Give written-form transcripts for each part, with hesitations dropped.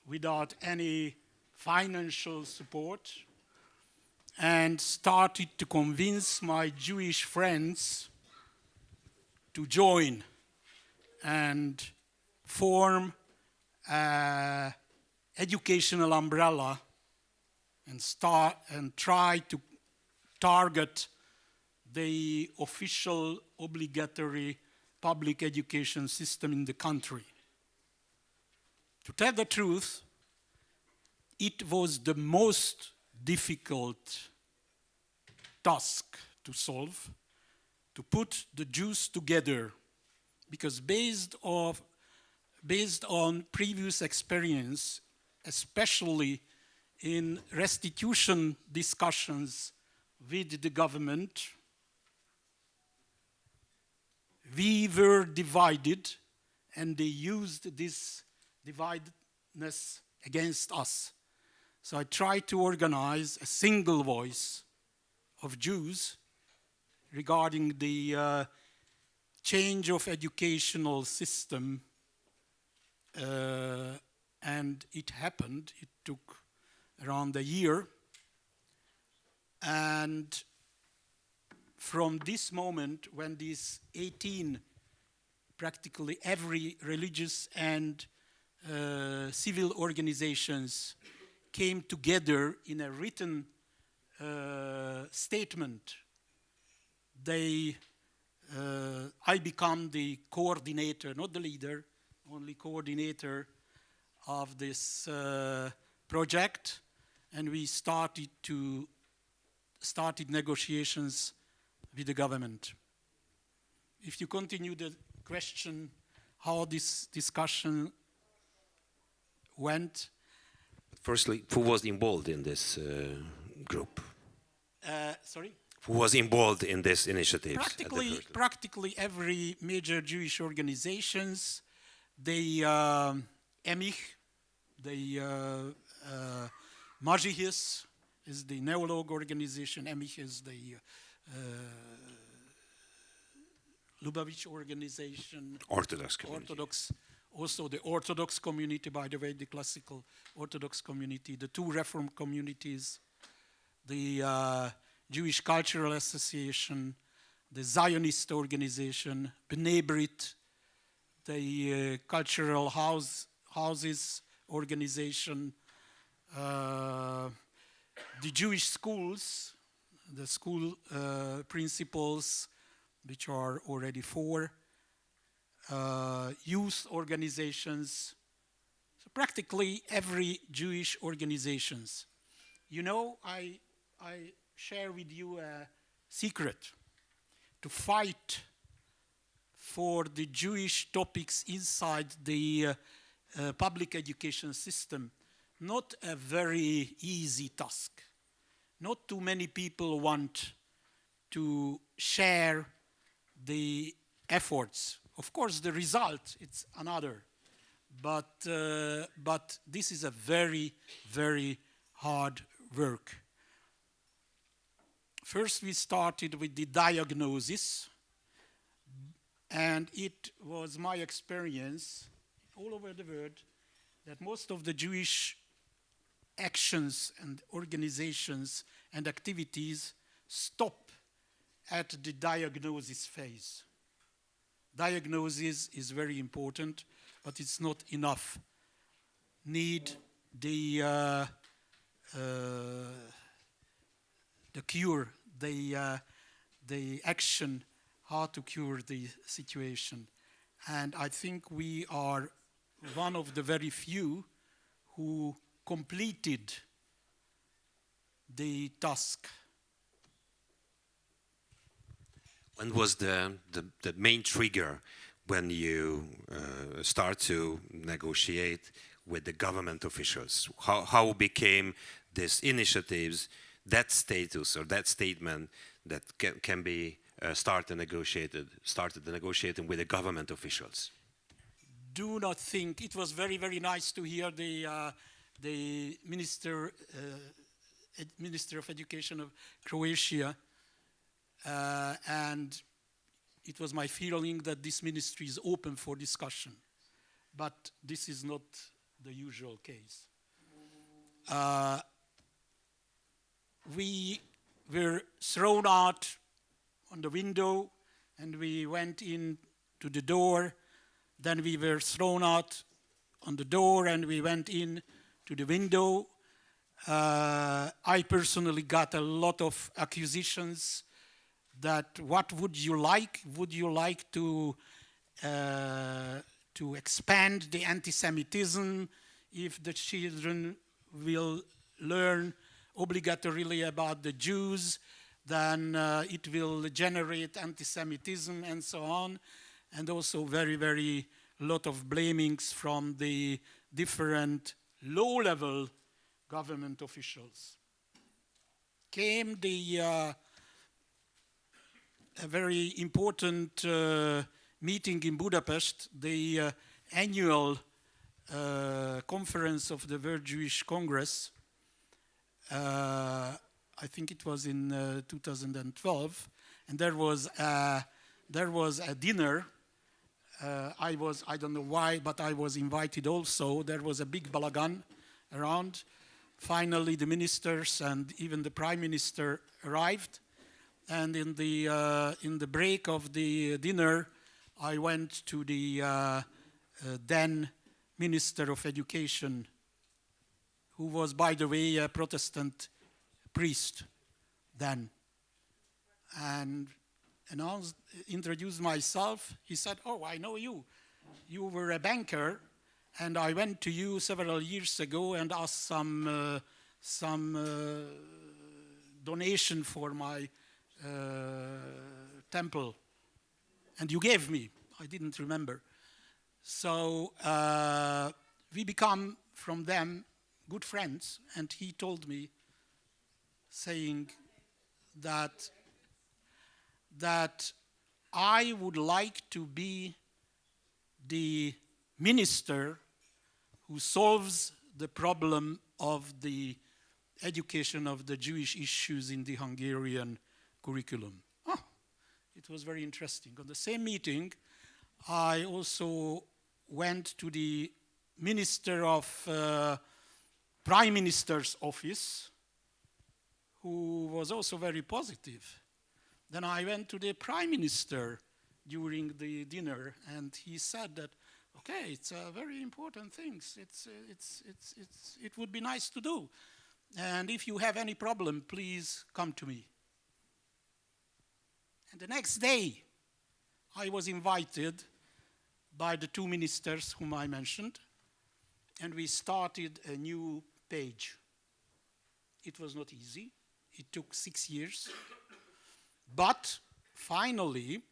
without any financial support and started to convince my Jewish friends to join and form an educational umbrella and try to target the official obligatory public education system in the country. To tell the truth, it was the most difficult task to solve, to put the Jews together, because based on previous experience, especially in restitution discussions with the government, we were divided, and they used this dividedness against us. So I tried to organize a single voice of Jews regarding the change of educational system, and it happened. It took around a year, and from this moment, when these 18, practically every religious and civil organizations came together in a written statement, I become the coordinator, not the leader, only coordinator of this project, and we started negotiations with the government. If you continue the question, how this discussion went. Firstly, who was involved in this group? Sorry? Who was involved in this initiative? Practically every major Jewish organizations, the Emich, the Majihis is the neolog organization, Emich is the Lubavitch organization. Orthodox community. Also the Orthodox community, by the way, the classical Orthodox community, the two Reform communities, the Jewish Cultural Association, the Zionist organization, B'nai Brit, the Cultural Houses organization, the Jewish schools, the school principals, which are already 4, youth organizations, so practically every Jewish organizations. You know, I share with you a secret. To fight for the Jewish topics inside the public education system, not a very easy task. Not too many people want to share the efforts. Of course, the result, it's another. But this is a very, very hard work. First, we started with the diagnosis, and it was my experience all over the world that most of the Jewish actions and organizations and activities stop at the diagnosis phase. Diagnosis is very important, but it's not enough. Need the cure, the action, how to cure the situation. And I think we are one of the very few who completed the task. When was the main trigger when you start to negotiate with the government officials? How became these initiatives, that status or that statement that can be started negotiating with the government officials? Do not think it was very, very nice to hear the Minister of Education of Croatia. And it was my feeling that this ministry is open for discussion. But this is not the usual case. We were thrown out on the window, and we went in to the door. Then we were thrown out on the door, and we went in to the window. I personally got a lot of accusations that what would you like? Would you like to expand the anti-Semitism if the children will learn obligatorily about the Jews, then it will generate anti-Semitism and so on, and also very, very lot of blamings from the different low-level government officials. Came a very important meeting in Budapest, the annual conference of the World Jewish Congress. I think it was in 2012, and there was a dinner. I don't know why, but I was invited also. There was a big balagan around. Finally, the ministers and even the prime minister arrived. And in the break of the dinner, I went to the then Minister of Education, who was, by the way, a Protestant priest then, and introduced myself. He said, "Oh, I know you. You were a banker, and I went to you several years ago and asked some donation for my temple, and you gave me." I didn't remember. So we become from them good friends, and he told me, saying that I would like to be the minister who solves the problem of the education of the Jewish issues in the Hungarian curriculum. Oh, it was very interesting. On the same meeting, I also went to the Minister of Prime Minister's office, who was also very positive. Then I went to the Prime Minister during the dinner, and he said that, okay, it's a very important thing. It would be nice to do. And if you have any problem, please come to me. And the next day, I was invited by the two ministers whom I mentioned, and we started a new page. It was not easy. It took 6 years. But finally,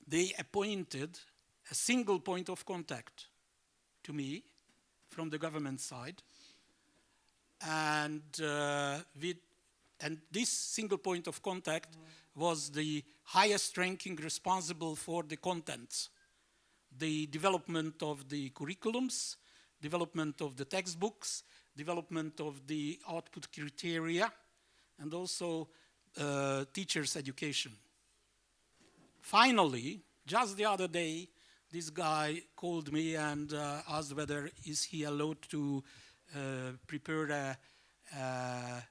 they appointed a single point of contact to me from the government side. And this single point of contact was the highest ranking responsible for the contents, the development of the curriculums, development of the textbooks, development of the output criteria, and also teachers' education. Finally, just the other day, this guy called me and asked whether is he allowed to prepare a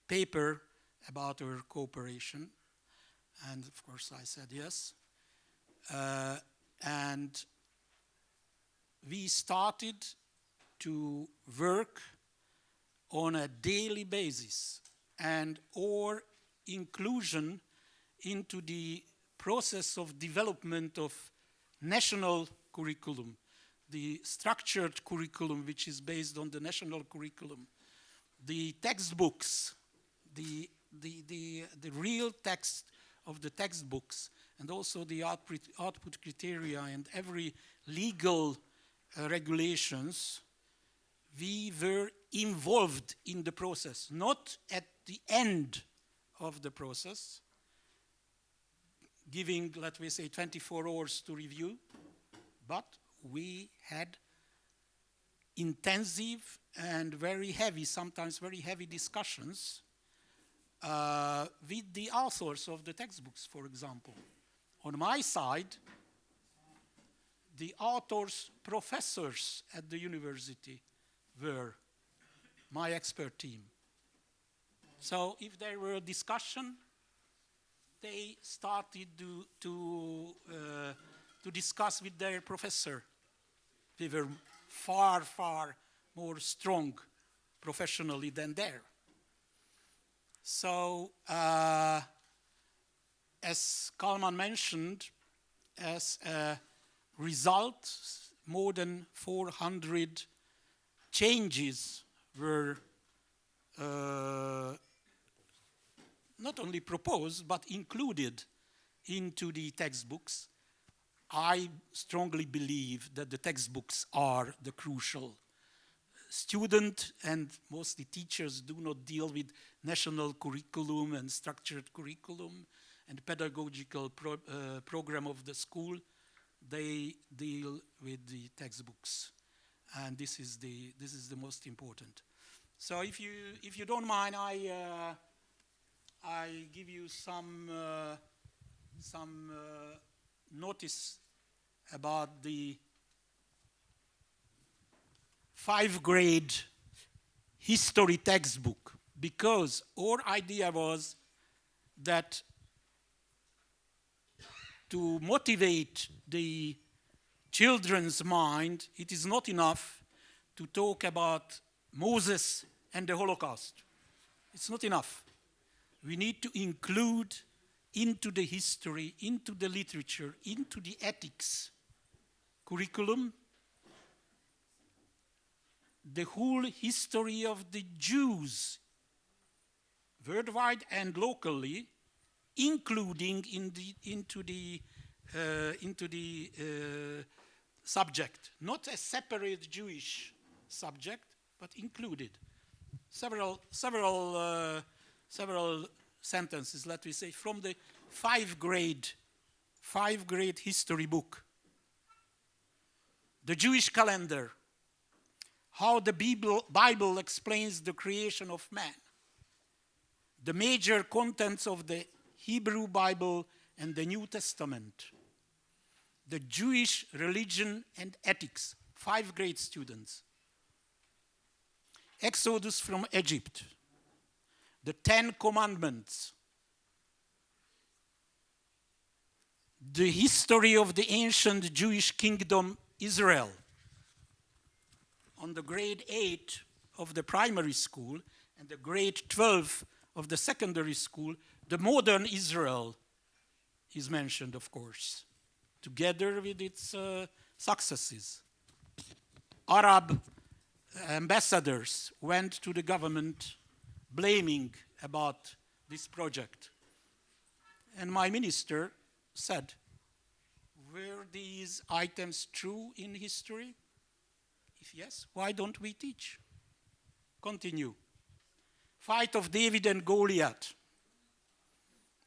paper about our cooperation. And of course I said yes. And we started to work on a daily basis and our inclusion into the process of development of national curriculum, the structured curriculum which is based on the national curriculum, the textbooks, the real text of the textbooks, and also the output criteria and every legal regulations. We were involved in the process, not at the end of the process, giving, let me say, 24 hours to review, but we had intensive and very heavy, sometimes very heavy discussions with the authors of the textbooks, for example. On my side, the authors, professors at the university were my expert team. So if there were a discussion, they started to discuss with their professor. They were far, far more strong professionally than there. So, as Kalman mentioned, as a result, more than 400 changes were not only proposed, but included into the textbooks. I strongly believe that the textbooks are the crucial. Students and mostly teachers do not deal with national curriculum and structured curriculum and pedagogical program of the school. They deal with the textbooks, and this is the most important. So if you don't mind, I give you some notice about the 5th grade history textbook, because our idea was that to motivate the children's mind, it is not enough to talk about Moses and the Holocaust. It's not enough. We need to include into the history, into the literature, into the ethics curriculum, the whole history of the Jews, worldwide and locally, including into the subject, not a separate Jewish subject, but included. Several sentences, let me say, from the 5th grade history book. The Jewish calendar, how the Bible explains the creation of man. The major contents of the Hebrew Bible and the New Testament. The Jewish religion and ethics, 5th grade students. Exodus from Egypt. The 10 Commandments. The history of the ancient Jewish kingdom Israel. On the grade 8 of the primary school and the grade 12 of the secondary school, the modern Israel is mentioned, of course, together with its successes. Arab ambassadors went to the government blaming about this project. And my minister said, were these items true in history? If yes, why don't we teach? Continue. Fight of David and Goliath.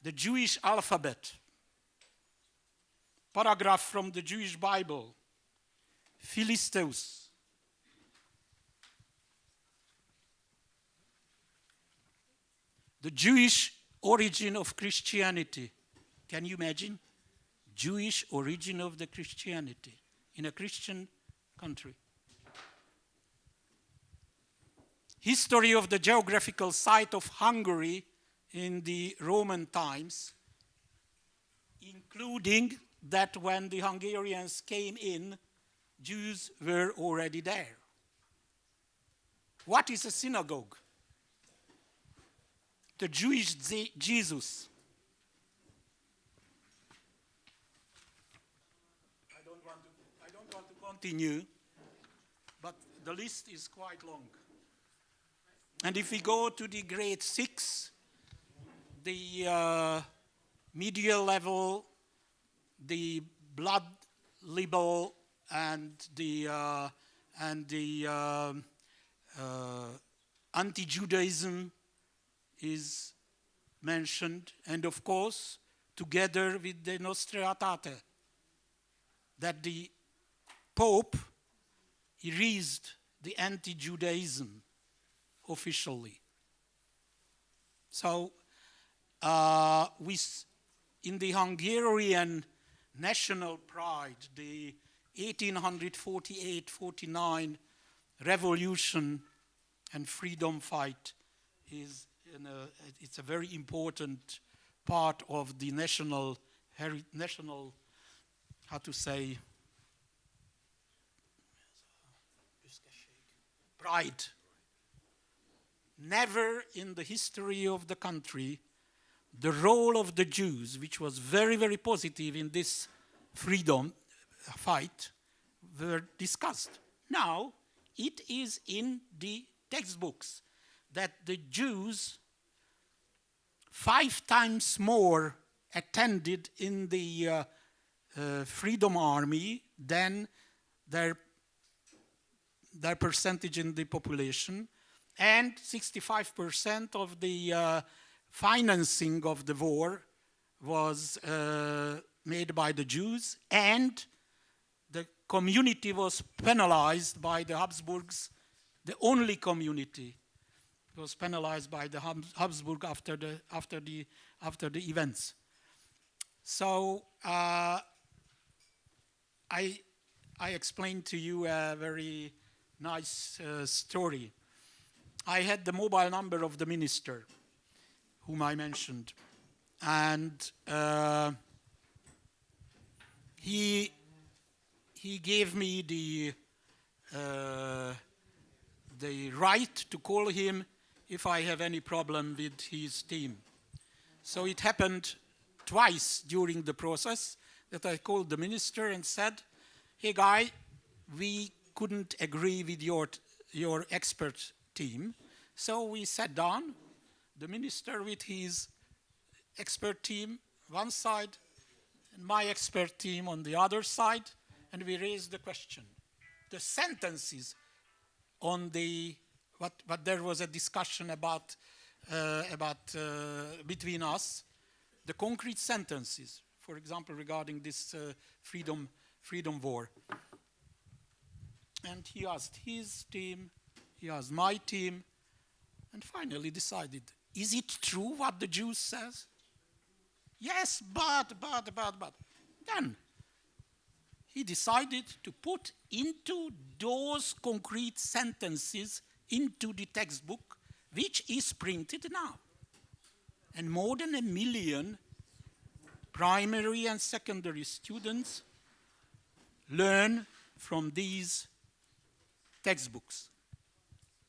The Jewish alphabet. Paragraph from the Jewish Bible. Philisteus. The Jewish origin of Christianity. Can you imagine? Jewish origin of the Christianity in a Christian country. History of the geographical site of Hungary in the Roman times, including that when the Hungarians came in, Jews were already there. What is a synagogue? The Jewish Jesus. I don't want to continue, but the list is quite long. And if we go to the grade 6, the medial level, the blood libel, and the anti-Judaism is mentioned, and of course, together with the Nostra Aetate, that the Pope erased the anti-Judaism officially. So, in the Hungarian national pride, the 1848-49 revolution and freedom fight is it's a very important part of the national, how to say, pride. Never in the history of the country, the role of the Jews, which was very, very positive in this freedom fight, were discussed. Now, it is in the textbooks that the Jews 5 times more attended in the Freedom Army than their percentage in the population, and 65% of the financing of the war was made by the Jews, and the community was penalized by the Habsburgs. The only community was penalized by the Habsburg after the events. So I explained to you a very nice story. I had the mobile number of the minister, whom I mentioned, and he gave me the right to call him if I have any problem with his team. So it happened twice during the process that I called the minister and said, "Hey guy, we couldn't agree with your expert team." So we sat down, the minister with his expert team one side, and my expert team on the other side, and we raised the question. The sentences on what there was a discussion about between us, the concrete sentences, for example, regarding this freedom war. And he asked his team, he asked my team, and finally decided, is it true what the Jews says? Yes, but. Then he decided to put into those concrete sentences into the textbook, which is printed now. And more than 1 million primary and secondary students learn from these textbooks.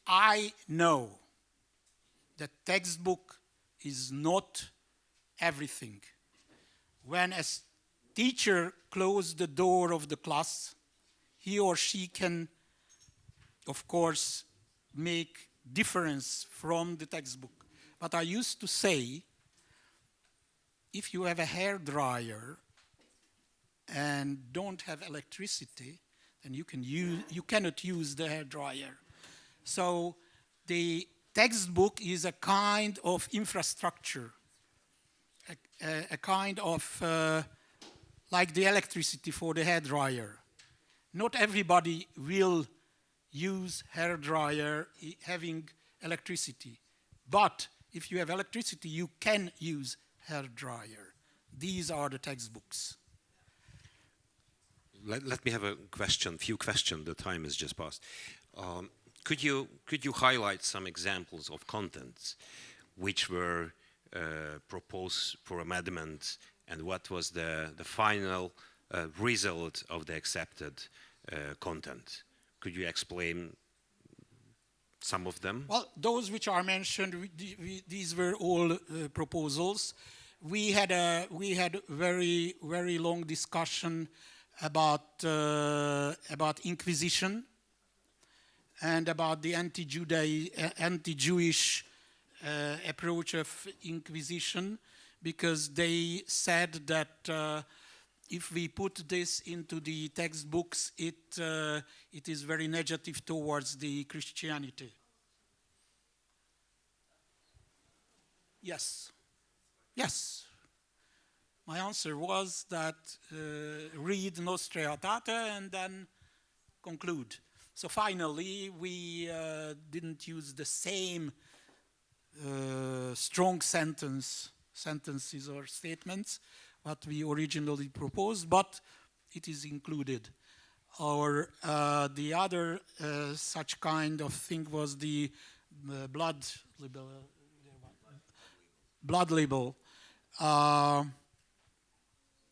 I know that textbook is not everything. When a teacher closes the door of the class, he or she can, of course, make difference from the textbook. But I used to say, if you have a hair dryer and don't have electricity, then you cannot use the hair dryer. So the textbook is a kind of infrastructure, a kind of like the electricity for the hair dryer. Not everybody will use hair dryer having electricity, but if you have electricity, you can use hair dryer. These are the textbooks. Let me have a few questions. The time has just passed. Could you highlight some examples of contents which were proposed for amendment, and what was the final result of the accepted content? Could you explain some of them? Well, those which are mentioned, these were all proposals. We had very, very long discussion about Inquisition and about the anti-Jewish approach of Inquisition, because they said that if we put this into the textbooks, it is very negative towards the Christianity. Yes. My answer was that read Nostra Aetate and then conclude. So finally, we didn't use the same strong sentences or statements what we originally proposed, but it is included. Or the other such kind of thing was the blood libel. Blood libel.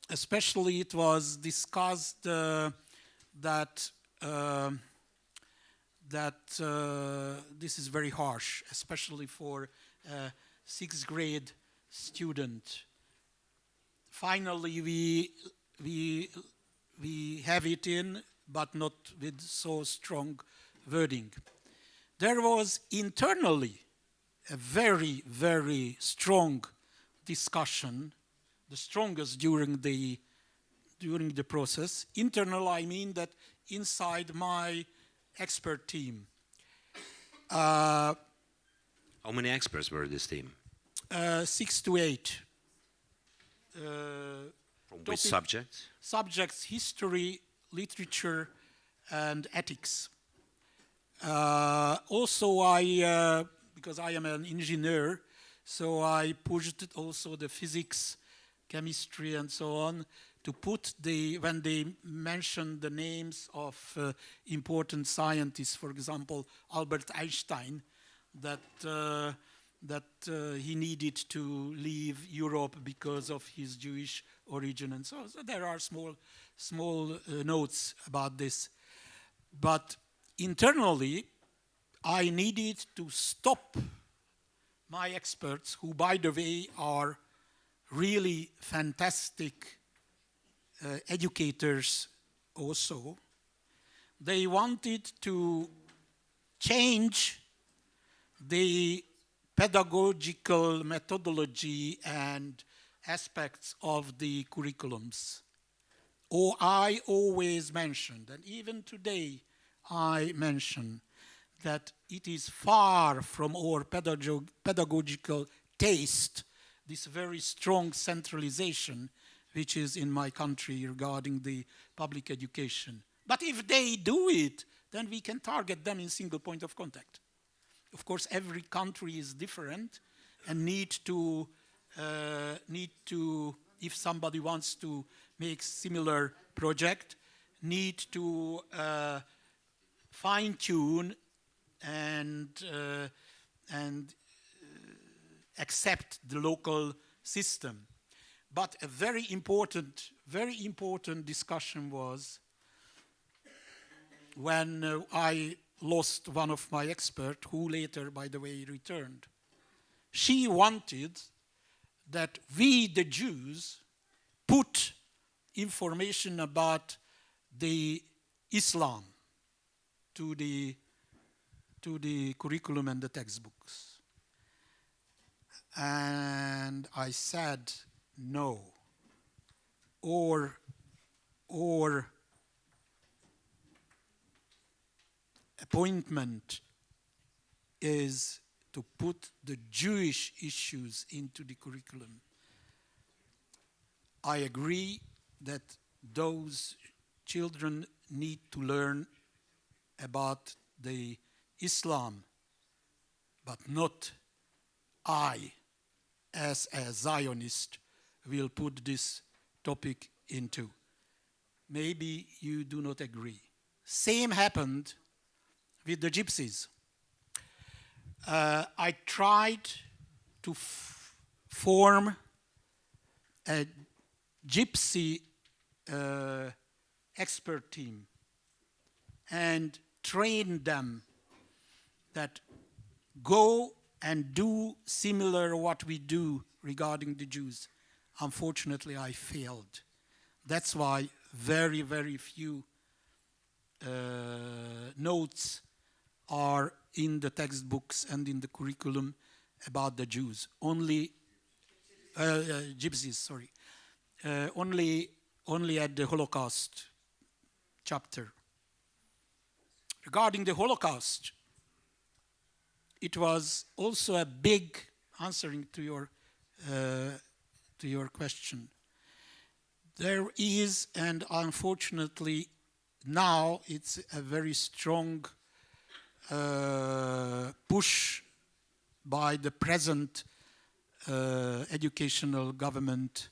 Especially it was discussed that this is very harsh, especially for a sixth grade student. Finally, we have it in, but not with so strong wording. There was internally a very, very strong discussion, the strongest during the process. Internal, I mean that inside my expert team. How many experts were this team? 6 to 8. From which subjects? Subjects: history, literature, and ethics. Also, because I am an engineer, so I pushed also the physics, chemistry, and so on, to put when they mentioned the names of important scientists, for example, Albert Einstein, that he needed to leave Europe because of his Jewish origin, and so there are small notes about this. But internally, I needed to stop my experts, who, by the way, are really fantastic educators also. They wanted to change the pedagogical methodology and aspects of the curriculums. I always mentioned, and even today I mention, that it is far from our pedagogical taste, this very strong centralization which is in my country regarding the public education. But if they do it, then we can target them in single point of contact. Of course, every country is different and need to, if somebody wants to make similar project, need to fine-tune and accept the local system. But a very important discussion was when I lost one of my experts, who later, by the way, returned. She wanted that we, the Jews, put information about the Islam to the curriculum and the textbooks. And I said, no. Or appointment is to put the Jewish issues into the curriculum. I agree that those children need to learn about the Islam, but not I, as a Zionist, will put this topic into. Maybe you do not agree. Same happened with the gypsies. I tried to form a gypsy expert team and train them that go and do similar what we do regarding the Jews. Unfortunately, I failed. That's why very, very few notes are in the textbooks and in the curriculum about the Jews. Only gypsies, sorry. Only at the Holocaust chapter. Regarding the Holocaust, it was also a big answering to your question. There is, and unfortunately now it's a very strong push by the present educational government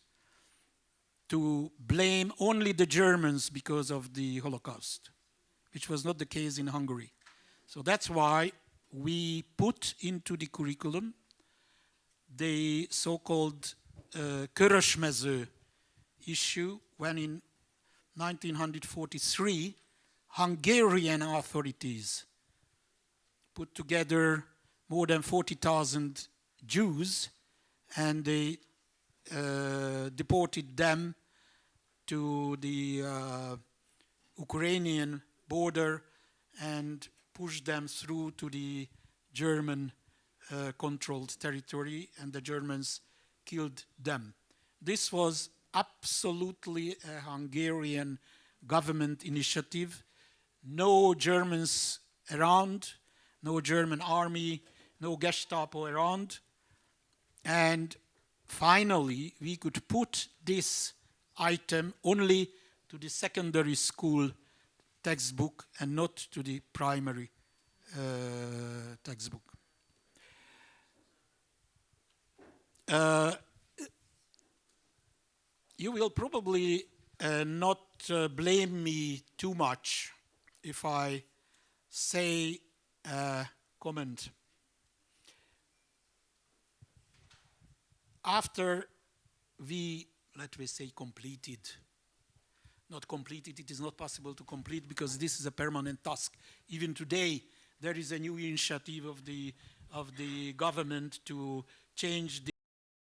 to blame only the Germans because of the Holocaust, which was not the case in Hungary. So that's why we put into the curriculum the so-called Körösmező issue, when in 1943, Hungarian authorities put together more than 40,000 Jews, and they deported them to the Ukrainian border and pushed them through to the German controlled territory, and the Germans killed them. This was absolutely a Hungarian government initiative. No Germans around, no German army, no Gestapo around. And finally, we could put this item only to the secondary school textbook and not to the primary textbook. You will probably not blame me too much if I say comment. After we, let me say, completed, not completed, it is not possible to complete because this is a permanent task. Even today, there is a new initiative of the government to change the